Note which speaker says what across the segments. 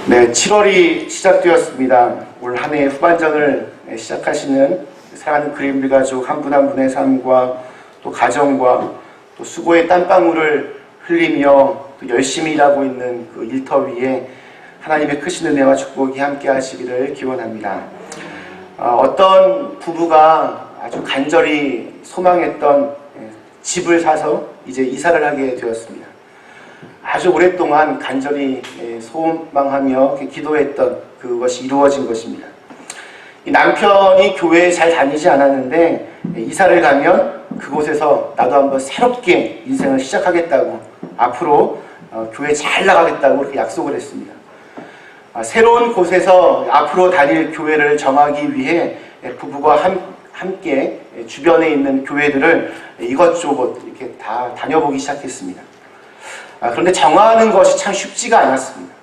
Speaker 1: 네, 7월이 시작되었습니다. 올 한 해의 후반전을 시작하시는 사랑하는 그린빌 가족 한 분 한 분의 삶과 또 가정과 또 수고의 땀방울을 흘리며 또 열심히 일하고 있는 그 일터 위에 하나님의 크신 은혜와 축복이 함께 하시기를 기원합니다. 어떤 부부가 아주 간절히 소망했던 집을 사서 이제 이사를 하게 되었습니다. 아주 오랫동안 간절히 소망하며 기도했던 그것이 이루어진 것입니다. 이 남편이 교회에 잘 다니지 않았는데 이사를 가면 그곳에서 나도 한번 새롭게 인생을 시작하겠다고, 앞으로 교회 잘 나가겠다고 그렇게 약속을 했습니다. 새로운 곳에서 앞으로 다닐 교회를 정하기 위해 부부가 함께 주변에 있는 교회들을 이것저것 이렇게 다 다녀보기 시작했습니다. 그런데 정하는 것이 참 쉽지가 않았습니다.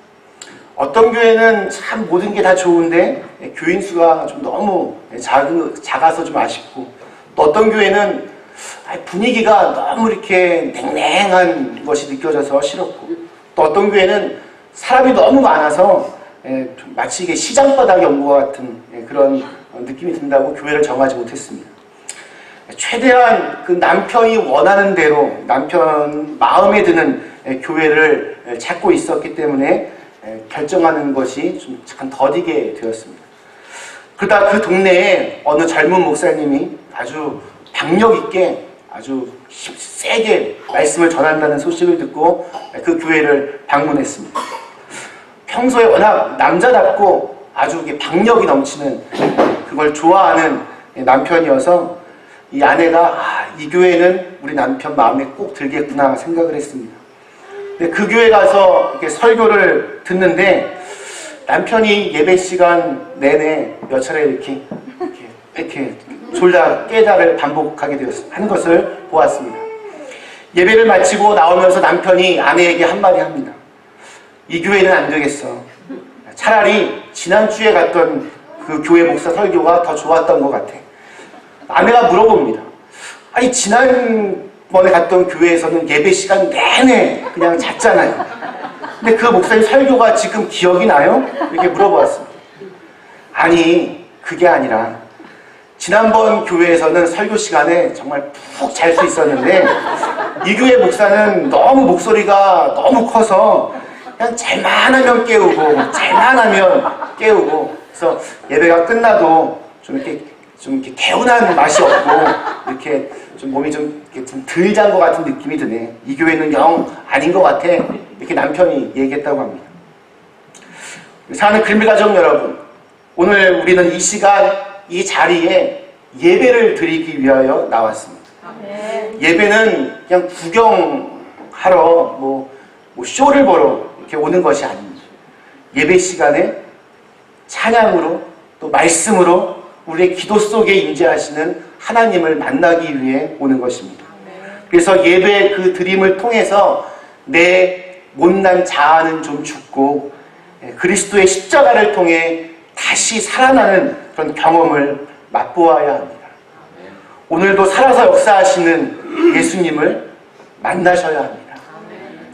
Speaker 1: 어떤 교회는 참 모든 게 다 좋은데 교인 수가 좀 너무 작아서 좀 아쉽고, 또 어떤 교회는 분위기가 너무 이렇게 냉랭한 것이 느껴져서 싫었고, 또 어떤 교회는 사람이 너무 많아서 마치 이게 시장바닥에 온 것 같은 그런 느낌이 든다고 교회를 정하지 못했습니다. 최대한 그 남편이 원하는 대로 남편 마음에 드는 교회를 찾고 있었기 때문에 결정하는 것이 좀 잠깐 더디게 되었습니다. 그러다 그 동네에 어느 젊은 목사님이 아주 박력 있게 아주 세게 말씀을 전한다는 소식을 듣고 그 교회를 방문했습니다. 평소에 워낙 남자답고 아주 박력이 넘치는, 그걸 좋아하는 남편이어서 이 아내가 이 교회는 우리 남편 마음에 꼭 들겠구나 생각을 했습니다. 근데 그 교회 가서 이렇게 설교를 듣는데 남편이 예배 시간 내내 몇 차례 이렇게 졸다 깨다를 반복하게 하는 것을 보았습니다. 예배를 마치고 나오면서 남편이 아내에게 한마디 합니다. 이 교회는 안 되겠어. 차라리 지난주에 갔던 그 교회 목사 설교가 더 좋았던 것 같아. 아내가 물어봅니다. 아니 지난번에 갔던 교회에서는 예배 시간 내내 그냥 잤잖아요. 근데 그 목사님 설교가 지금 기억이 나요? 이렇게 물어보았습니다. 아니 그게 아니라 지난번 교회에서는 설교 시간에 정말 푹 잘 수 있었는데 이 교회 목사는 너무 목소리가 너무 커서 그냥 잘만 하면 깨우고 잘만 하면 깨우고, 그래서 예배가 끝나도 좀 이렇게 개운한 맛이 없고 이렇게 좀 몸이 좀 덜 잔 것 같은 느낌이 드네. 이 교회는 영 아닌 것 같아. 이렇게 남편이 얘기했다고 합니다. 사랑하는 그린빌 가족 여러분, 오늘 우리는 이 시간 이 자리에 예배를 드리기 위하여 나왔습니다. 예배는 그냥 구경하러 뭐 쇼를 보러 이렇게 오는 것이 아닙니다. 예배 시간에 찬양으로 또 말씀으로 우리의 기도 속에 임재하시는 하나님을 만나기 위해 오는 것입니다. 그래서 예배 그 드림을 통해서 내 못난 자아는 좀 죽고 그리스도의 십자가를 통해 다시 살아나는 그런 경험을 맛보아야 합니다. 오늘도 살아서 역사하시는 예수님을 만나셔야 합니다.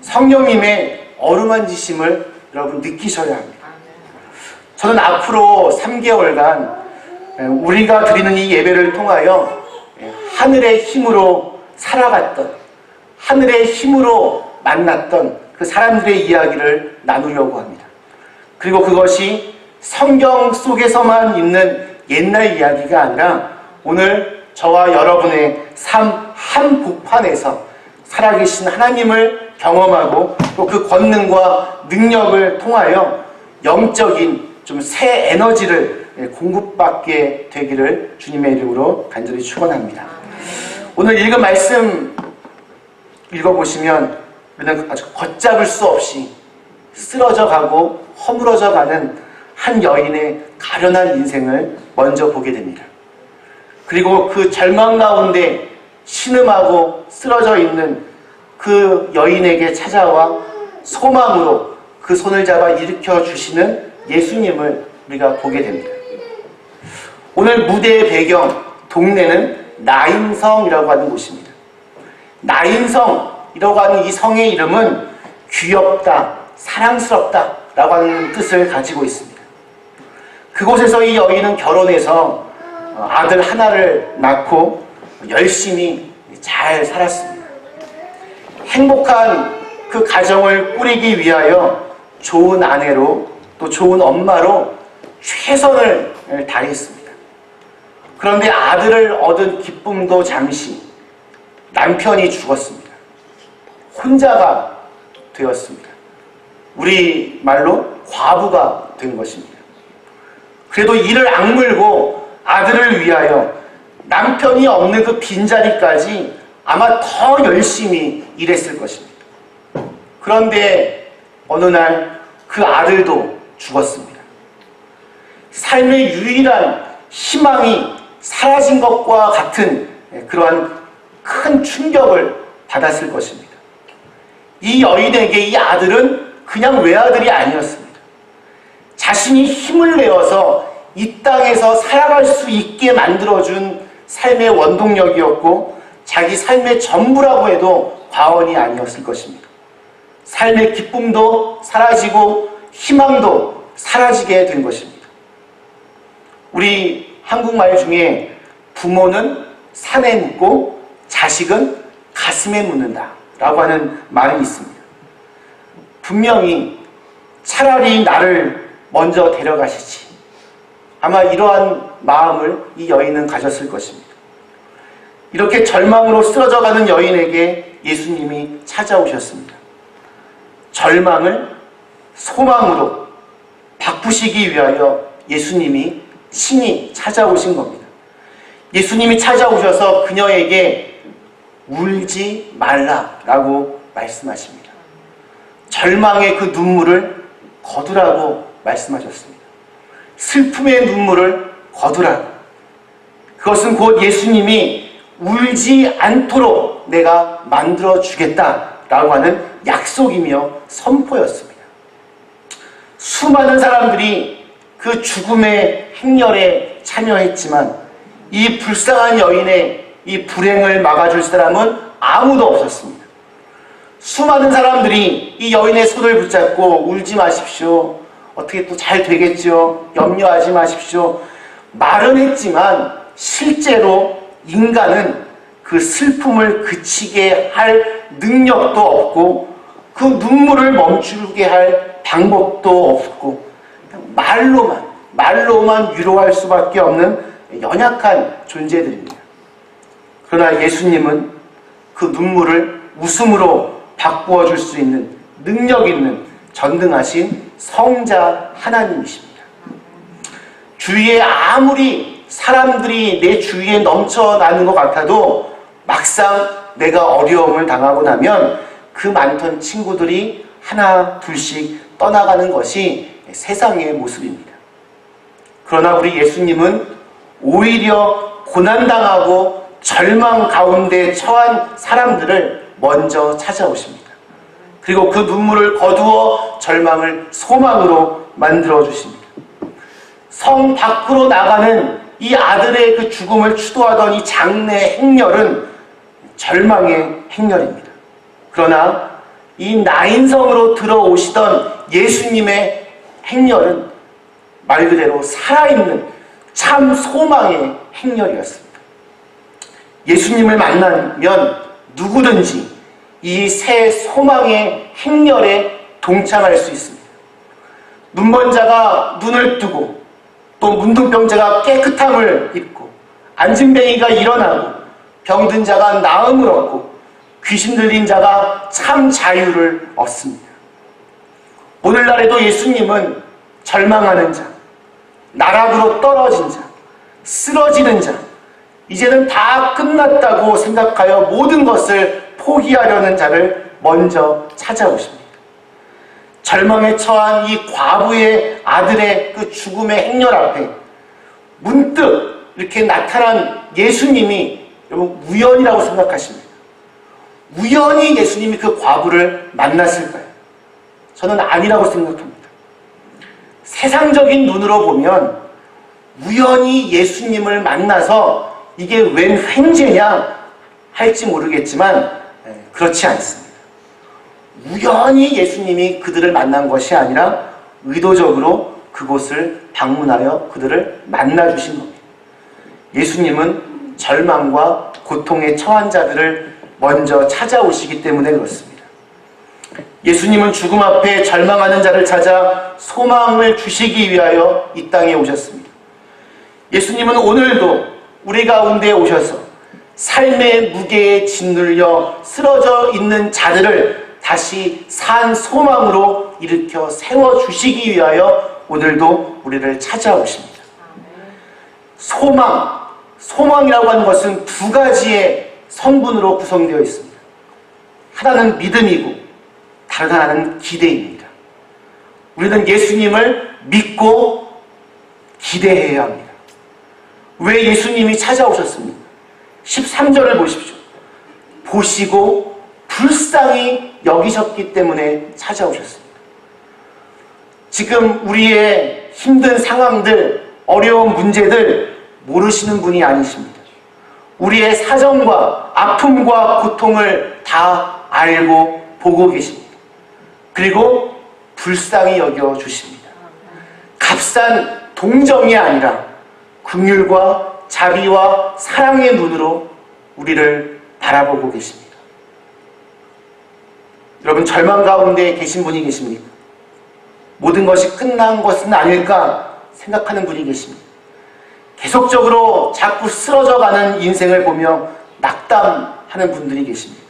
Speaker 1: 성령님의 어루만지심을 여러분 느끼셔야 합니다. 저는 앞으로 3개월간 우리가 드리는 이 예배를 통하여 하늘의 힘으로 살아갔던, 하늘의 힘으로 만났던 그 사람들의 이야기를 나누려고 합니다. 그리고 그것이 성경 속에서만 있는 옛날 이야기가 아니라 오늘 저와 여러분의 삶 한복판에서 살아계신 하나님을 경험하고 또 그 권능과 능력을 통하여 영적인 좀 새 에너지를 공급받게 되기를 주님의 이름으로 간절히 축원합니다. 오늘 읽은 말씀 읽어보시면 우리는 아주 걷잡을 수 없이 쓰러져 가고 허물어져 가는 한 여인의 가련한 인생을 먼저 보게 됩니다. 그리고 그 절망 가운데 신음하고 쓰러져 있는 그 여인에게 찾아와 소망으로 그 손을 잡아 일으켜 주시는 예수님을 우리가 보게 됩니다. 오늘 무대의 배경, 동네는 나인성이라고 하는 곳입니다. 나인성이라고 하는 이 성의 이름은 귀엽다, 사랑스럽다라고 하는 뜻을 가지고 있습니다. 그곳에서 이 여인은 결혼해서 아들 하나를 낳고 열심히 잘 살았습니다. 행복한 그 가정을 꾸리기 위하여 좋은 아내로 또 좋은 엄마로 최선을 다했습니다. 그런데 아들을 얻은 기쁨도 잠시, 남편이 죽었습니다. 혼자가 되었습니다. 우리 말로 과부가 된 것입니다. 그래도 이를 악물고 아들을 위하여 남편이 없는 그 빈자리까지 아마 더 열심히 일했을 것입니다. 그런데 어느 날 그 아들도 죽었습니다. 삶의 유일한 희망이 사라진 것과 같은 그러한 큰 충격을 받았을 것입니다. 이 여인에게 이 아들은 그냥 외아들이 아니었습니다. 자신이 힘을 내어서 이 땅에서 살아갈 수 있게 만들어준 삶의 원동력이었고 자기 삶의 전부라고 해도 과언이 아니었을 것입니다. 삶의 기쁨도 사라지고 희망도 사라지게 된 것입니다. 우리 한국말 중에 부모는 산에 묻고 자식은 가슴에 묻는다 라고 하는 말이 있습니다. 분명히 차라리 나를 먼저 데려가시지, 아마 이러한 마음을 이 여인은 가졌을 것입니다. 이렇게 절망으로 쓰러져가는 여인에게 예수님이 찾아오셨습니다. 절망을 소망으로 바꾸시기 위하여 예수님이 친히 찾아오신 겁니다. 예수님이 찾아오셔서 그녀에게 울지 말라라고 말씀하십니다. 절망의 그 눈물을 거두라고 말씀하셨습니다. 슬픔의 눈물을 거두라. 그것은 곧 예수님이 울지 않도록 내가 만들어주겠다라고 하는 약속이며 선포였습니다. 수많은 사람들이 그 죽음의 행렬에 참여했지만 이 불쌍한 여인의 이 불행을 막아줄 사람은 아무도 없었습니다. 수많은 사람들이 이 여인의 손을 붙잡고 울지 마십시오. 어떻게 또 잘 되겠죠. 염려하지 마십시오. 말은 했지만 실제로 인간은 그 슬픔을 그치게 할 능력도 없고 그 눈물을 멈추게 할 방법도 없고 말로만 위로할 수밖에 없는 연약한 존재들입니다. 그러나 예수님은 그 눈물을 웃음으로 바꾸어 줄 수 있는 능력 있는 전능하신 성자 하나님이십니다. 주위에 아무리 사람들이 내 주위에 넘쳐나는 것 같아도 막상 내가 어려움을 당하고 나면 그 많던 친구들이 하나 둘씩 떠나가는 것이 세상의 모습입니다. 그러나 우리 예수님은 오히려 고난당하고 절망 가운데 처한 사람들을 먼저 찾아오십니다. 그리고 그 눈물을 거두어 절망을 소망으로 만들어 주십니다. 성 밖으로 나가는 이 아들의 그 죽음을 추도하던 이 장례 행렬은 절망의 행렬입니다. 그러나 이 나인성으로 들어오시던 예수님의 행렬은 말 그대로 살아있는 참 소망의 행렬이었습니다. 예수님을 만나면 누구든지 이 새 소망의 행렬에 동참할 수 있습니다. 눈먼 자가 눈을 뜨고 또 문둥병자가 깨끗함을 입고 안진뱅이가 일어나고 병든 자가 나음을 얻고 귀신 들린 자가 참 자유를 얻습니다. 오늘날에도 예수님은 절망하는 자, 나락으로 떨어진 자, 쓰러지는 자, 이제는 다 끝났다고 생각하여 모든 것을 포기하려는 자를 먼저 찾아오십니다. 절망에 처한 이 과부의 아들의 그 죽음의 행렬 앞에 문득 이렇게 나타난 예수님이 여러분 우연이라고 생각하십니다. 우연히 예수님이 그 과부를 만났을까요? 저는 아니라고 생각합니다. 세상적인 눈으로 보면 우연히 예수님을 만나서 이게 웬 횡재냐 할지 모르겠지만 그렇지 않습니다. 우연히 예수님이 그들을 만난 것이 아니라 의도적으로 그곳을 방문하여 그들을 만나주신 겁니다. 예수님은 절망과 고통에 처한 자들을 먼저 찾아오시기 때문에 그렇습니다. 예수님은 죽음 앞에 절망하는 자를 찾아 소망을 주시기 위하여 이 땅에 오셨습니다. 예수님은 오늘도 우리 가운데 오셔서 삶의 무게에 짓눌려 쓰러져 있는 자들을 다시 산 소망으로 일으켜 세워주시기 위하여 오늘도 우리를 찾아오십니다. 소망이라고 하는 것은 두 가지의 성분으로 구성되어 있습니다. 하나는 믿음이고 다른 하나는 기대입니다. 우리는 예수님을 믿고 기대해야 합니다. 왜 예수님이 찾아오셨습니까? 13절을 보십시오. 보시고 불쌍히 여기셨기 때문에 찾아오셨습니다. 지금 우리의 힘든 상황들, 어려운 문제들 모르시는 분이 아니십니다. 우리의 사정과 아픔과 고통을 다 알고 보고 계십니다. 그리고 불쌍히 여겨주십니다. 값싼 동정이 아니라 긍휼과 자비와 사랑의 눈으로 우리를 바라보고 계십니다. 여러분, 절망 가운데 계신 분이 계십니까? 모든 것이 끝난 것은 아닐까 생각하는 분이 계십니다. 계속적으로 자꾸 쓰러져가는 인생을 보며 낙담하는 분들이 계십니다.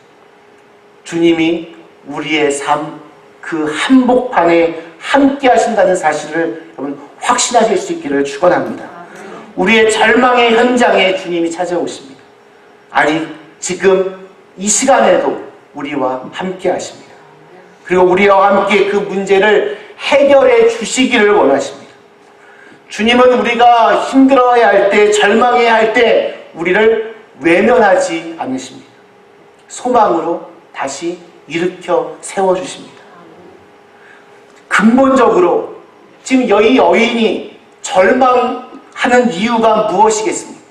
Speaker 1: 주님이 우리의 삶, 그 한복판에 함께 하신다는 사실을 여러분 확신하실 수 있기를 축원합니다. 우리의 절망의 현장에 주님이 찾아오십니다. 아니, 지금 이 시간에도 우리와 함께 하십니다. 그리고 우리와 함께 그 문제를 해결해 주시기를 원하십니다. 주님은 우리가 힘들어해야 할 때, 절망해야 할 때 우리를 외면하지 않으십니다. 소망으로 다시 일으켜 세워주십니다. 근본적으로 지금 이 여인이 절망하는 이유가 무엇이겠습니까?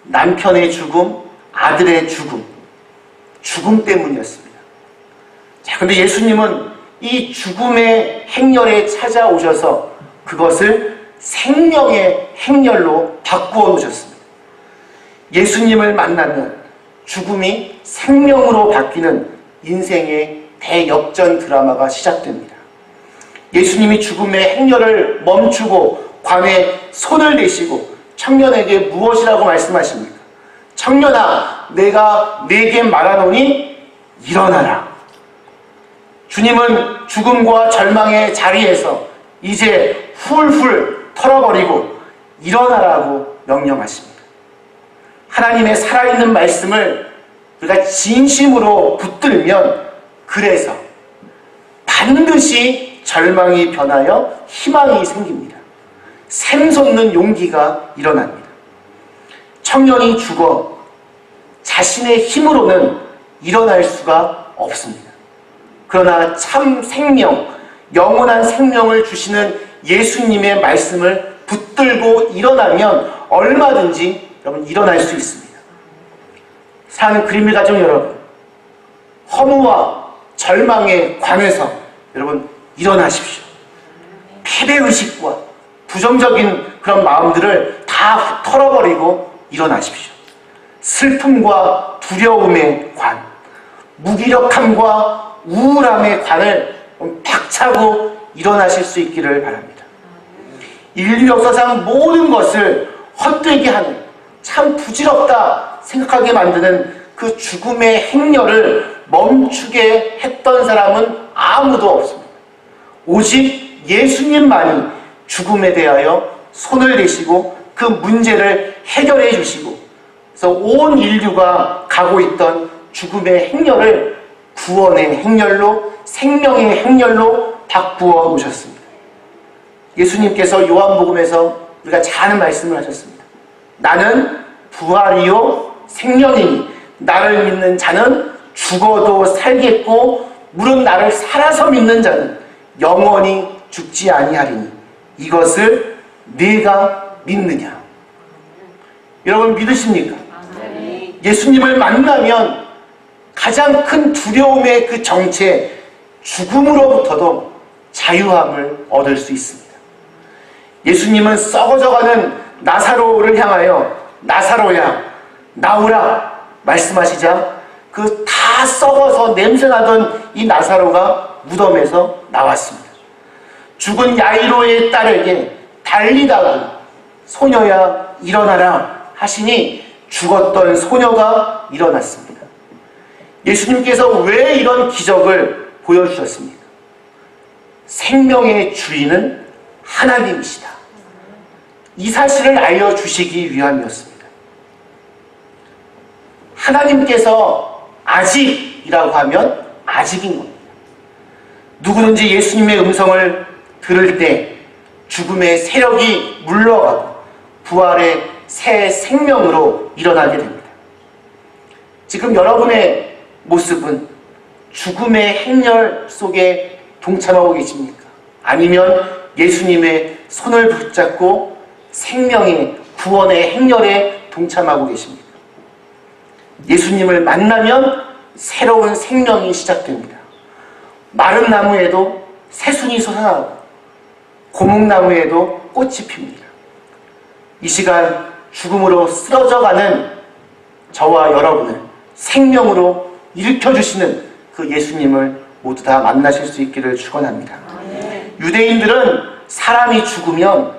Speaker 1: 남편의 죽음, 아들의 죽음 때문이었습니다. 자, 근데 예수님은 이 죽음의 행렬에 찾아오셔서 그것을 생명의 행렬로 바꾸어 놓으셨습니다. 예수님을 만나면 죽음이 생명으로 바뀌는 인생의 대역전 드라마가 시작됩니다. 예수님이 죽음의 행렬을 멈추고 관에 손을 대시고 청년에게 무엇이라고 말씀하십니까? 청년아, 내가 네게 말하노니 일어나라. 주님은 죽음과 절망의 자리에서 이제 훌훌 털어버리고 일어나라고 명령하십니다. 하나님의 살아있는 말씀을 우리가 진심으로 붙들면 그래서 반드시 절망이 변하여 희망이 생깁니다. 샘솟는 용기가 일어납니다. 청년이 죽어 자신의 힘으로는 일어날 수가 없습니다. 그러나 참 생명, 영원한 생명을 주시는 예수님의 말씀을 붙들고 일어나면 얼마든지 여러분 일어날 수 있습니다. 사랑하는 그림의 가족 여러분, 허무와 절망의 관에서 여러분 일어나십시오. 패배의식과 부정적인 그런 마음들을 다 털어버리고 일어나십시오. 슬픔과 두려움의 관, 무기력함과 우울함의 관을 박차고 일어나실 수 있기를 바랍니다. 인류 역사상 모든 것을 헛되게 하는, 참 부질없다 생각하게 만드는 그 죽음의 행렬을 멈추게 했던 사람은 아무도 없습니다. 오직 예수님만이 죽음에 대하여 손을 대시고 그 문제를 해결해 주시고, 그래서 온 인류가 가고 있던 죽음의 행렬을 구원의 행렬로, 생명의 행렬로 바꾸어 놓으셨습니다. 예수님께서 요한복음에서 우리가 잘 아는 말씀을 하셨습니다. 나는 부활이요 생명이니 나를 믿는 자는 죽어도 살겠고 무릇 나를 살아서 믿는 자는 영원히 죽지 아니하리니 이것을 네가 믿느냐? 여러분 믿으십니까? 예수님을 만나면 가장 큰 두려움의 그 정체, 죽음으로부터도 자유함을 얻을 수 있습니다. 예수님은 썩어져가는 나사로를 향하여 나사로야 나오라 말씀하시자 그 다 썩어서 냄새나던 이 나사로가 무덤에서 나왔습니다. 죽은 야이로의 딸에게 달리다가 소녀야 일어나라 하시니 죽었던 소녀가 일어났습니다. 예수님께서 왜 이런 기적을 보여주셨습니까? 생명의 주인은 하나님이시다. 이 사실을 알려주시기 위함이었습니다. 하나님께서 아직이라고 하면 아직인 겁니다. 누구든지 예수님의 음성을 들을 때 죽음의 세력이 물러가고 부활의 새 생명으로 일어나게 됩니다. 지금 여러분의 모습은 죽음의 행렬 속에 동참하고 계십니까? 아니면 예수님의 손을 붙잡고 생명의 구원의 행렬에 동참하고 계십니까? 예수님을 만나면 새로운 생명이 시작됩니다. 마른 나무에도 새순이 솟아나고 고목나무에도 꽃이 핍니다. 이 시간 죽음으로 쓰러져가는 저와 여러분을 생명으로 일으켜주시는 그 예수님을 모두 다 만나실 수 있기를 축원합니다. 유대인들은 사람이 죽으면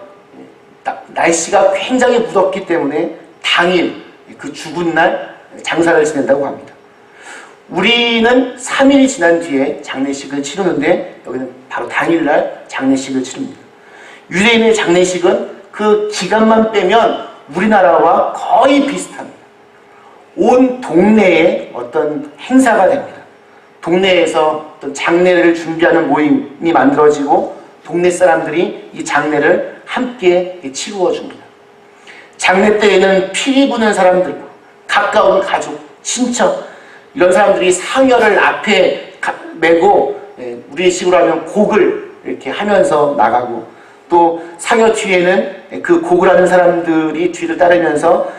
Speaker 1: 날씨가 굉장히 무덥기 때문에 당일 그 죽은 날 장사를 지낸다고 합니다. 우리는 3일이 지난 뒤에 장례식을 치르는데 여기는 바로 당일날 장례식을 치릅니다. 유대인의 장례식은 그 기간만 빼면 우리나라와 거의 비슷합니다. 온 동네에 어떤 행사가 됩니다. 동네에서 어떤 장례를 준비하는 모임이 만들어지고 동네 사람들이 이 장례를 함께 치루어 줍니다. 장례 때에는 피리 부는 사람들, 가까운 가족, 친척 이런 사람들이 상여를 앞에 메고 우리식으로 하면 곡을 이렇게 하면서 나가고 또 상여 뒤에는 그 곡을 하는 사람들이 뒤를 따르면서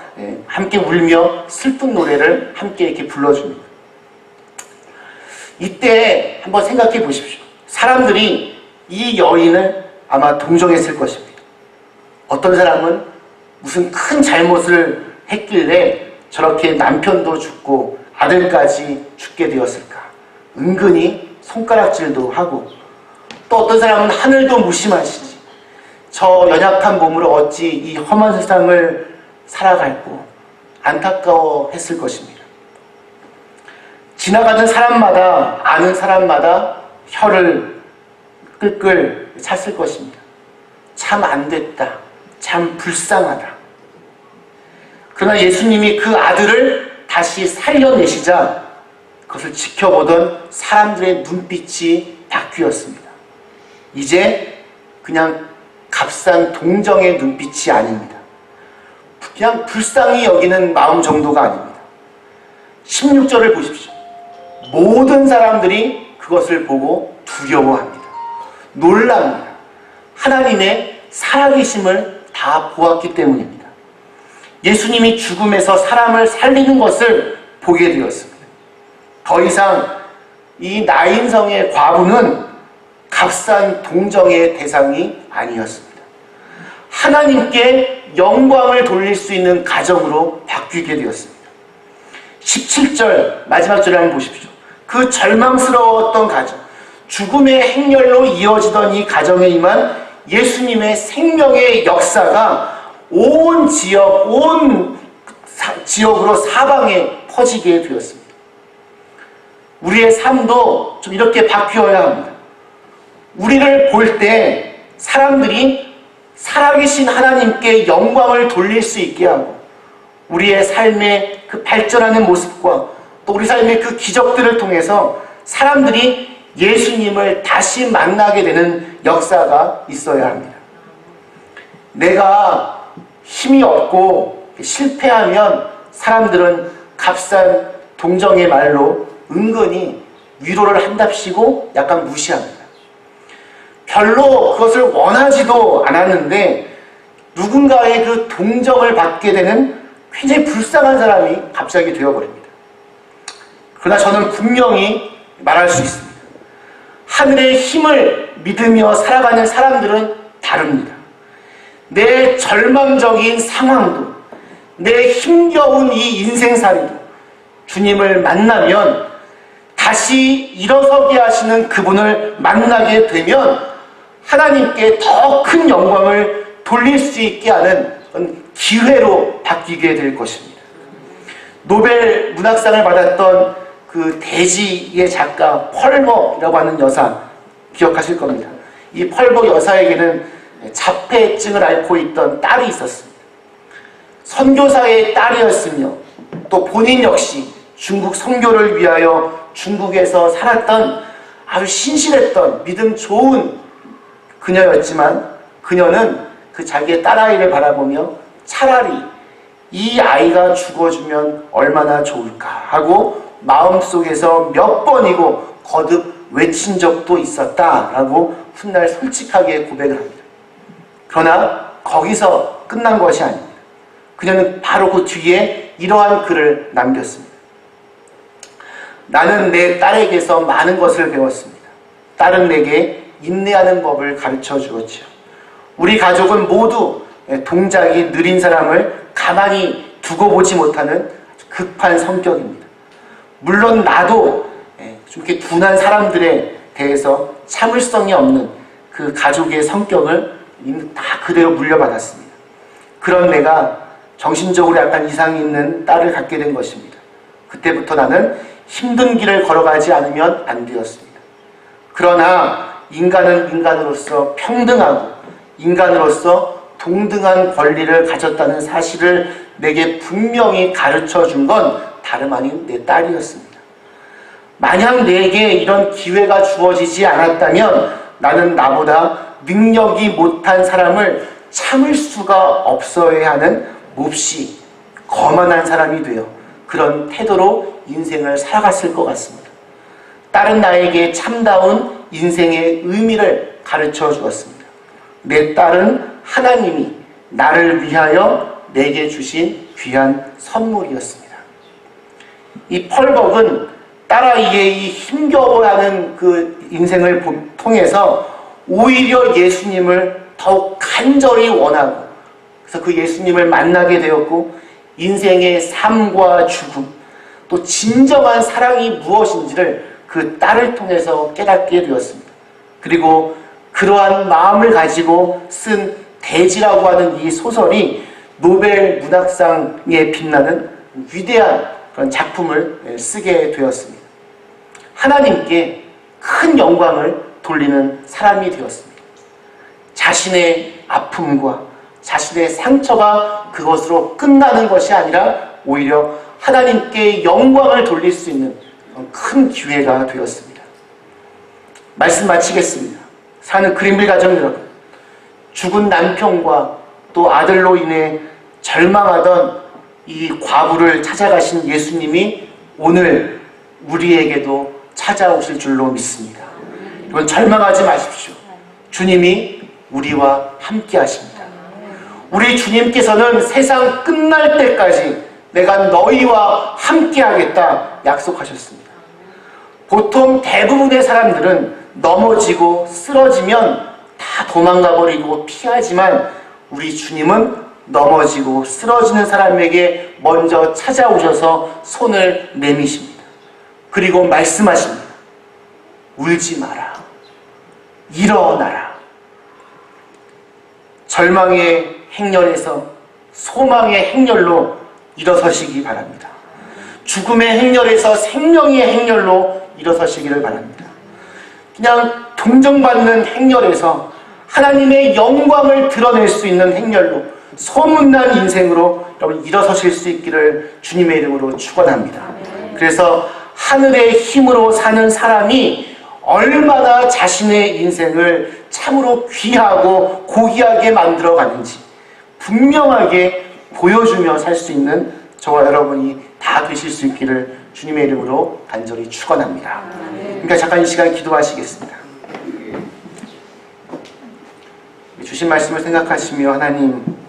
Speaker 1: 함께 울며 슬픈 노래를 함께 이렇게 불러줍니다. 이때 한번 생각해 보십시오. 사람들이 이 여인을 아마 동정했을 것입니다. 어떤 사람은 무슨 큰 잘못을 했길래 저렇게 남편도 죽고 아들까지 죽게 되었을까? 은근히 손가락질도 하고 또 어떤 사람은 하늘도 무심하시지. 저 연약한 몸으로 어찌 이 험한 세상을 살아갈고 안타까워했을 것입니다. 지나가는 사람마다 아는 사람마다 혀를 끌끌 찼을 것입니다. 참 안됐다. 참 불쌍하다. 그러나 예수님이 그 아들을 다시 살려내시자 그것을 지켜보던 사람들의 눈빛이 바뀌었습니다. 이제 그냥 값싼 동정의 눈빛이 아닙니다. 그냥 불쌍히 여기는 마음 정도가 아닙니다. 16절을 보십시오. 모든 사람들이 그것을 보고 두려워합니다. 놀랍니다. 하나님의 살아계심을 다 보았기 때문입니다. 예수님이 죽음에서 사람을 살리는 것을 보게 되었습니다. 더 이상 이 나인성의 과부는 값싼 동정의 대상이 아니었습니다. 하나님께 영광을 돌릴 수 있는 가정으로 바뀌게 되었습니다. 17절 마지막 절을 한번 보십시오. 그 절망스러웠던 가정, 죽음의 행렬로 이어지던 이 가정에 임한 예수님의 생명의 역사가 온 지역으로 사방에 퍼지게 되었습니다. 우리의 삶도 좀 이렇게 바뀌어야 합니다. 우리를 볼 때 사람들이 살아계신 하나님께 영광을 돌릴 수 있게 하고 우리의 삶의 그 발전하는 모습과 또 우리 삶의 그 기적들을 통해서 사람들이 예수님을 다시 만나게 되는 역사가 있어야 합니다. 내가 힘이 없고 실패하면 사람들은 값싼 동정의 말로 은근히 위로를 한답시고 약간 무시합니다. 별로 그것을 원하지도 않았는데 누군가의 그 동정을 받게 되는 굉장히 불쌍한 사람이 갑자기 되어버립니다. 그러나 저는 분명히 말할 수 있습니다. 하늘의 힘을 믿으며 살아가는 사람들은 다릅니다. 내 절망적인 상황도, 내 힘겨운 이 인생살이도 주님을 만나면, 다시 일어서게 하시는 그분을 만나게 되면 하나님께 더 큰 영광을 돌릴 수 있게 하는 기회로 바뀌게 될 것입니다. 노벨 문학상을 받았던 그 대지의 작가 펄머라고 하는 여사 기억하실 겁니다. 이 펄머 여사에게는 자폐증을 앓고 있던 딸이 있었습니다. 선교사의 딸이었으며 또 본인 역시 중국 선교를 위하여 중국에서 살았던 아주 신실했던 믿음 좋은 그녀였지만, 그녀는 그 자기의 딸아이를 바라보며 차라리 이 아이가 죽어주면 얼마나 좋을까 하고 마음속에서 몇 번이고 거듭 외친 적도 있었다라고 훗날 솔직하게 고백을 합니다. 그러나 거기서 끝난 것이 아닙니다. 그녀는 바로 그 뒤에 이러한 글을 남겼습니다. 나는 내 딸에게서 많은 것을 배웠습니다. 딸은 내게 인내하는 법을 가르쳐 주었지요. 우리 가족은 모두 동작이 느린 사람을 가만히 두고 보지 못하는 급한 성격입니다. 물론 나도 좀 이렇게 둔한 사람들에 대해서 참을성이 없는 그 가족의 성격을 다 그대로 물려받았습니다. 그런 내가 정신적으로 약간 이상이 있는 딸을 갖게 된 것입니다. 그때부터 나는 힘든 길을 걸어가지 않으면 안 되었습니다. 그러나 인간은 인간으로서 평등하고 인간으로서 동등한 권리를 가졌다는 사실을 내게 분명히 가르쳐 준 건 다름 아닌 내 딸이었습니다. 만약 내게 이런 기회가 주어지지 않았다면 나는 나보다 능력이 못한 사람을 참을 수가 없어야 하는 몹시 거만한 사람이 되어 그런 태도로 인생을 살아갔을 것 같습니다. 딸은 나에게 참다운 인생의 의미를 가르쳐 주었습니다. 내 딸은 하나님이 나를 위하여 내게 주신 귀한 선물이었습니다. 이 펄벅은 딸아이의 이 힘겨워하는 그 인생을 통해서 오히려 예수님을 더욱 간절히 원하고, 그래서 그 예수님을 만나게 되었고, 인생의 삶과 죽음, 또 진정한 사랑이 무엇인지를 그 딸을 통해서 깨닫게 되었습니다. 그리고 그러한 마음을 가지고 쓴 대지라고 하는 이 소설이 노벨 문학상에 빛나는 위대한 그런 작품을 쓰게 되었습니다. 하나님께 큰 영광을 돌리는 사람이 되었습니다. 자신의 아픔과 자신의 상처가 그것으로 끝나는 것이 아니라 오히려 하나님께 영광을 돌릴 수 있는 큰 기회가 되었습니다. 말씀 마치겠습니다. 사는 그린빌 가정 여러분, 죽은 남편과 또 아들로 인해 절망하던 이 과부를 찾아가신 예수님이 오늘 우리에게도 찾아오실 줄로 믿습니다. 여러분, 절망하지 마십시오. 주님이 우리와 함께 하십니다. 우리 주님께서는 세상 끝날 때까지 내가 너희와 함께 하겠다 약속하셨습니다. 보통 대부분의 사람들은 넘어지고 쓰러지면 다 도망가 버리고 피하지만 우리 주님은 넘어지고 쓰러지는 사람에게 먼저 찾아오셔서 손을 내미십니다. 그리고 말씀하십니다. 울지 마라. 일어나라. 절망의 행렬에서 소망의 행렬로 일어서시기 바랍니다. 죽음의 행렬에서 생명의 행렬로 일어서시기를 바랍니다. 그냥 동정받는 행렬에서 하나님의 영광을 드러낼 수 있는 행렬로 소문난 인생으로 여러분 일어서실 수 있기를 주님의 이름으로 축원합니다. 그래서 하늘의 힘으로 사는 사람이 얼마나 자신의 인생을 참으로 귀하고 고귀하게 만들어가는지 분명하게 보여주며 살 수 있는 저와 여러분이 다 되실 수 있기를 주님의 이름으로 간절히 축원합니다. 그러니까 잠깐 이 시간 기도하시겠습니다. 주신 말씀을 생각하시며 하나님,